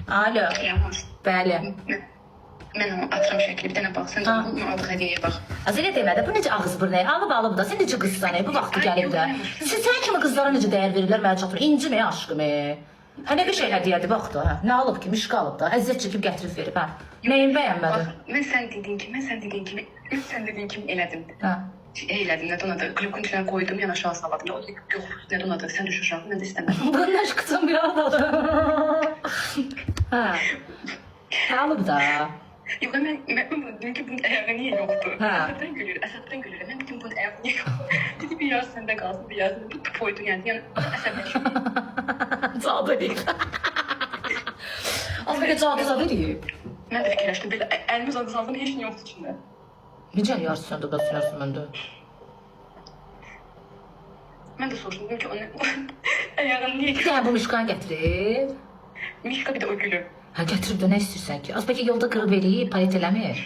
Alo. Yağmur. Bəli. Mən onu atıram şəkli. Bir dənə bax. Sən də bunu aldıq hədiyyəyə bax. Az elə demədə bu necə ağız burnu? Alıb da. Sən necə qızsan? Bu vaxtı gəlib də. Sən kimi qızlara necə dəyər verirlər mənə çatır. İncimə aşkım. Hə nə bir şey hədiyyədir bax da. Nə alıb ki? Mişq alıb da. Əziyyət çəkib gətirib verib hə. Nəyin bəyənmədin? Mən sən dediyin kimi elədim. Hə. Elədim, nədən adı? Glukun içine koydum, yan aşağı saladım. O da yox, nədən adı? Sən düş aşağı, mən də istəmədim. Bunun aşkıcım bir adadı. Hə. Alıb da. Yox, mən dedim ki, bunun ayağı niyə yoxdur? Hə. Əsəbdən gülür. Mən dedim, bunun ayağı niyə yoxdur? Dedi, bir yarısı səndə qalsın, bir yarısı bu poydu, yəni əsəbləşim. Cadı deyil. Az belə cadı deyil. Mən də fikirləşdim, belə əlimi zadı saldım, heç nə yoxdur içində. Necə yarısı söndü, qasın yarısı möndü? Mən də soruşdum, dedim ki, onun ayağını niyə Bir dənə bu mişqanı gətirib. Mişka bir də o gülür. Hə, gətirib də nə istəyirsən ki? Az bəlkə yolda qırıb eləyib, palet eləmir.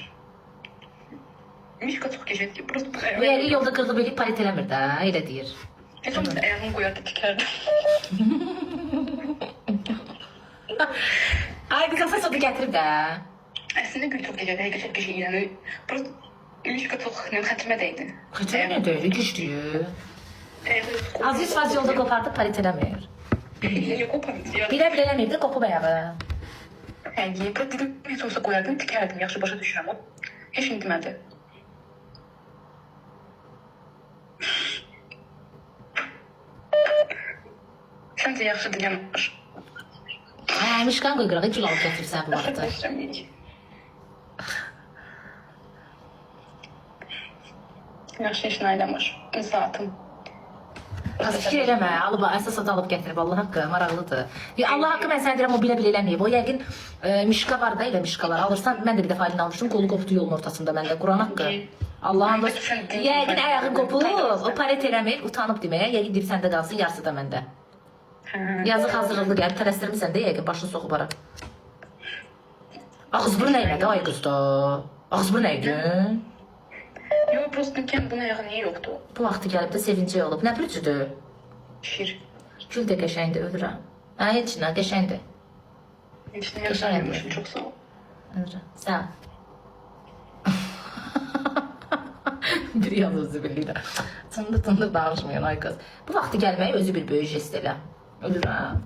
Mişka çox gecədir ki, burası bu Bu ayağı. yeri yolda qırıb eləyib, palet eləmir də, elə deyir. Heç olmasa ayağımı qoyardı, tikərdim. Ay, qız asas o da gətirib də. Əslində gül çox gecədir, həqiqət bir şey yəni. Burası Mişka çox xətrimə dəydi. Xəçər nə deyil, güclüyü. Aziz faz yolda qopardıb, palet eləmir. Yox, qopardı ya. Bilə eləmir də, qopub ayağı. Hə, burada dedim, heç olsa qoyardım, tikərdim, yaxşı başa düşürəm o. Heç nə demədi. Səncə yaxşıdır, Yağmur. Hə, mişqanı qoy qırağa, gül alıb gətiribsən bu vaxtı. Yaxşı işin aylamır. Zatım. Az fikir eləmə, alıb, əsas adı alıb gətirib, Allah haqqı, maraqlıdır. Allah haqqı mən sənə deyirəm, o bilə eləməyib. O yəqin mişqa var da, elə mişqalar alırsan, mən də bir dəfə elini almışdım, qolu qopdu yolun ortasında məndə, Quran haqqı. Allah'ın da, yəqin ayağı qopub, o paret eləmir, utanıb deməyə, yəqin deyib səndə qalsın, yarısı da məndə. Yazıq hazırlıqlı gəlib, tələsdirmirsən də, yəqin başını soxub ara. Ağız buru nəymədi, ay qız da? Ağız buru nəydi? Yox, prosto bunun ayağı niyə yoxdur? Bu vaxtı gəlib də sevincək olub. Nə bürcüdür? Şir. Gül də qəşəngdir, ölürəm. Hə, heç nə, qəşəngdir. Heç nə yaşayırmışım, çox sağ ol. Ölürəm, sağ ol. Bir yalnız özü bilirəm. Tındır danışmayın, ay qız. Bu vaxtı gəlməyi özü bir böyük jest elə. Ölürəm.